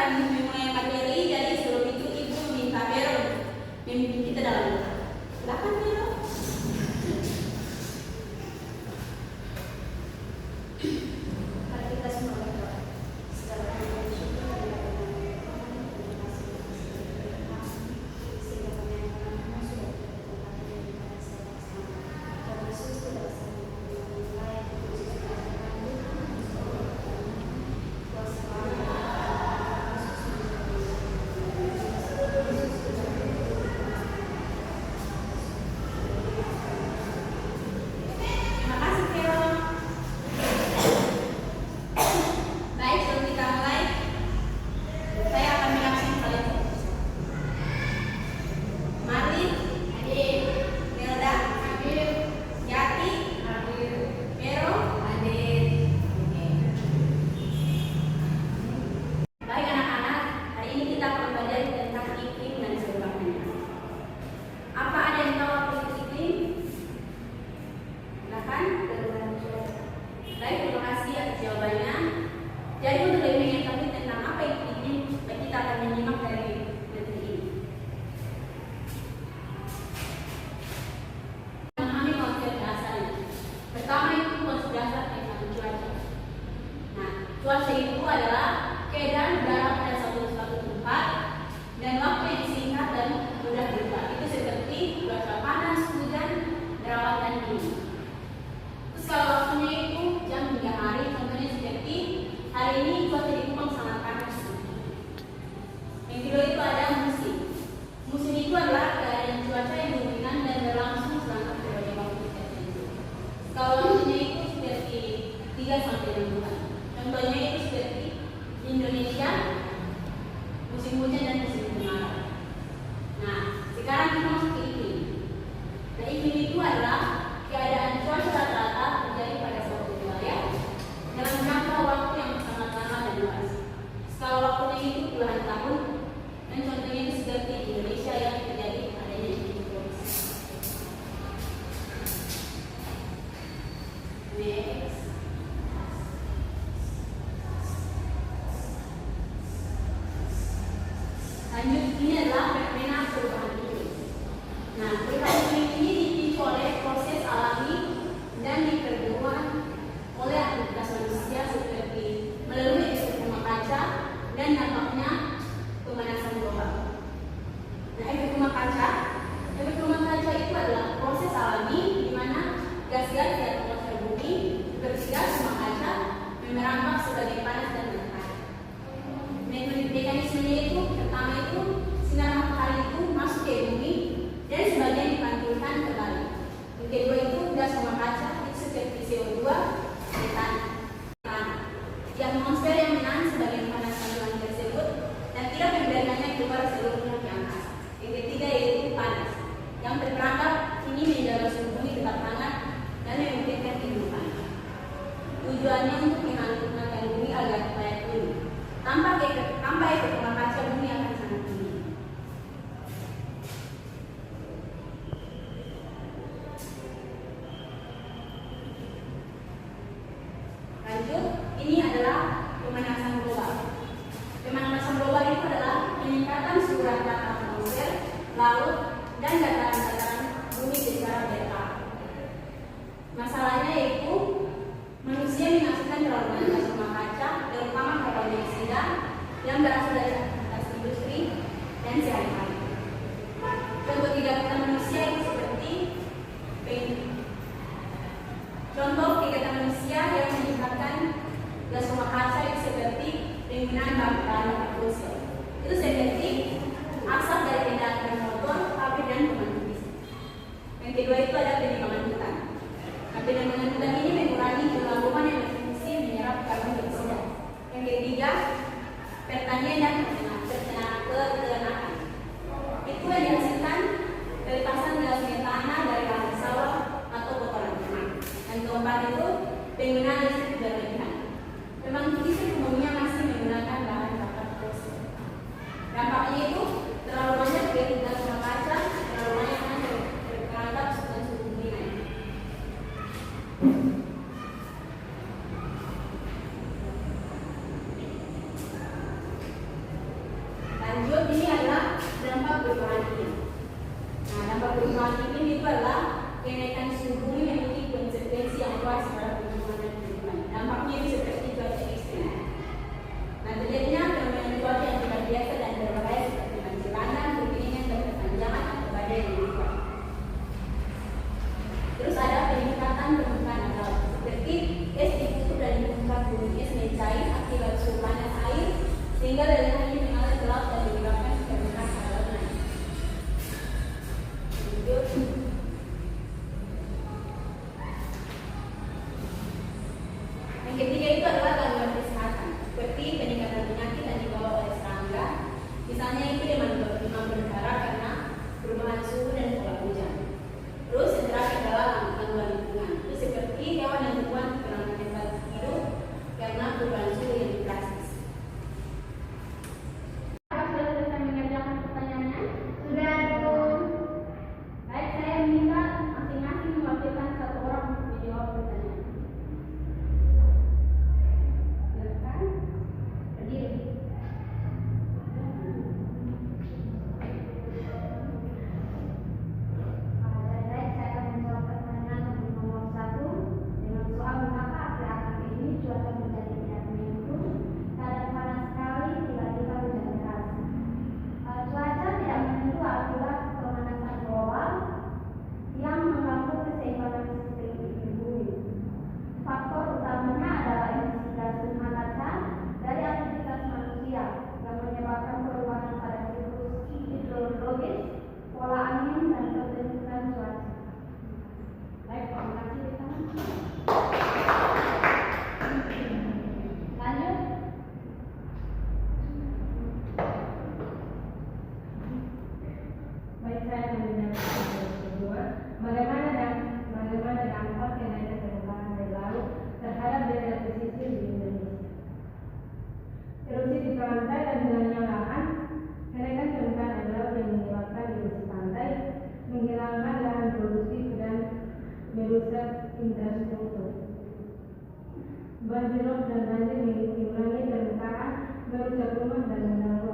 akan memulai materi, jadi sebelum itu Ibu minta Vero memimpin kita dalam doa. Silakan Vero. Mari kita semua berdoa. Segala puji syukur dan terima kasih sehingga kami yang sudah ditempatkan di mana saya dan Yesus tidak menilai Terima kasih Vero. Baik, sebelum kita mulai, saya akan menyaksikan kalian. Marlin, hadir. Melda, hadir. Yati, hadir. Vero, hadir. Baik anak-anak, hari ini kita akan belajar tentang iklim dan perubahannya. Apa ada yang tahu apa itu iklim? Silakan. Baik, terima kasih atas jawabannya. Jadi untuk lebih mengetahui tentang apa itu iklim, kita akan menyimak dari materi ini. Memahami konsep dasarnya. Pertama itu konsep dasar tentang cuaca. Nah, cuaca itu adalah keadaan udara pada suatu tempat dan waktu yang singkat dan mudah berubah. Itu seperti cuaca panas, hujan, berawan dan dingin. Terus kalau waktunya itu jam 3 hari, contohnya seperti hari ini cuaca di Kupang sangat panas. Yang kedua itu ada musim. Musim itu adalah keadaan cuaca yang dominan dan berlangsung selama berbagai waktu tertentu. Kalau waktunya itu seperti 3 sampai 6 bulan. Contohnya itu seperti di Indonesia musim hujan dan musim kemarau. Nah, sekarang kita masuk ke iklim. Nah, iklim itu adalah keadaan cuaca rata-rata terjadi pada suatu wilayah dalam jangka waktu yang sangat lama dan luas. Skala waktunya itu puluhan tahun, dan contohnya itu seperti di Indonesia yang terjadi adanya iklim tropis. Next. Lanjut, ini adalah fenomena perubahan iklim. Nah, perubahan iklim ini dipicu oleh proses alami dan diperburuk oleh aktivitas manusia seperti melalui efek rumah kaca dan dampaknya pemanasan global. Nah, efek rumah kaca itu adalah proses alami di mana gas-gas di atmosfer bumi seperti gas rumah kaca merambat sebagai panas dan matahari. Mekanismenya itu pertama itu sinar matahari itu masuk ke bumi dan sebagian dipantulkan ke balik. Yang kedua itu gas rumah kaca itu seperti CO2, metan. Di atmosfer yang menahan sebagian panas kandungan tersebut dan tidak membiarkannya keluar seluruhnya ke angkasa. Yang ketiga yaitu panas yang terperangkap ini menjaga suhu bumi tetap hangat dan memungkinkan kehidupan. Tujuannya untuk menghangatkan bumi agar layak huni. Tanpa efek rumah kaca bumi akan sangat tinggi. Lanjut, ini adalah pemanasan global. Pemanasan global itu adalah peningkatan suhu rata-rata atmosfer, laut, dan dataran-dataran bumi secara bertahap. Masalahnya yaitu manusia menghasilkan terlalu banyak gas rumah kaca, terutama karbon dioksida yang berasal dari aktivitas industri dan sehari-hari. Contoh kegiatan manusia itu seperti yang menyebabkan gas rumah kaca itu seperti penggunaan bahan fosil. Itu seperti asap dari kendaraan motor, pabrik dan pembangkit listrik. Yang kedua itu ada penebangan hutan. Nah, penebangan hutan ini mengurangi jumlah rumah yang berfungsi menyerap karbon dioksida. Yang ketiga, pertanian dan peternakan. Itu yang dihasilkan pelepasan gas metana dari lahan sawah atau kotoran ternak. Yang keempat itu penggunaan listrik berlebihan. Pembangkit listrik umumnya masih menggunakan bahan bakar fosil. Dampaknya itu terlalu banyak dari gas rumah kaca, terlalu banyak yang terperangkap dan suhu bumi naik. situasi dalam lingkungan dan lingkungan. Dampaknya itu seperti cuaca ekstrim. Nah, terjadinya fenomena cuaca yang tidak biasa dan berbahaya seperti banjir bandang, kekeringan, berkepanjangan atau badai yang kuat. Terus ada peningkatan permukaan laut, seperti es di kutub dan di permukaan bumi es mencair akibat suhu panas air sehingga lelehannya mengalir ke laut dan menyebabkan permukaan laut naik. Yang ketiga itu adalah gangguan kesehatan, seperti peningkatan penyakit yang dibawa oleh serangga, misalnya itu demam berdarah karena perubahan suhu dan pola hujan. Terus yang terakhir adalah gangguan lingkungan, itu seperti hewan dan tumbuhan kekurangan tempat hidup karena perubahan suhu yang drastis. Apakah sudah selesai mengerjakan pertanyaannya? Sudah, Bu. Baik, saya minta masing-masing mewakilkan satu orang untuk menjawab pertanyaan. Silakan berdiri. Baik, saya akan menjawab pertanyaan nomor 1 dengan soal mengapa akhir-akhir ini cuaca menjadi tidak menentu, kadang panas sekali, tiba-tiba hujan deras. Cuaca tidak menentu akibat pemanasan global yang mengganggu keseimbangan sistem iklim bumi. Faktor utamanya adalah emisi gas rumah kaca dari aktivitas manusia yang menyebabkan perubahan pada siklus hidrologis, pola angin, dan pembentukan cuaca. Baik, terima kasih. Lanjut. Baik, saya akan menjawab pertanyaan kedua. Bagaimana dampak kenaikan permukaan air laut terhadap daerah pesisir di Indonesia? Erupsi di pantai dan hilangnya lahan, kenaikan permukaan air laut yang menyebabkan erosi pantai, menghilangkan lahan produktif dan merusak infrastruktur. Banjirop dan banjir mengurangi permukaan, merusak rumah dan mengganggu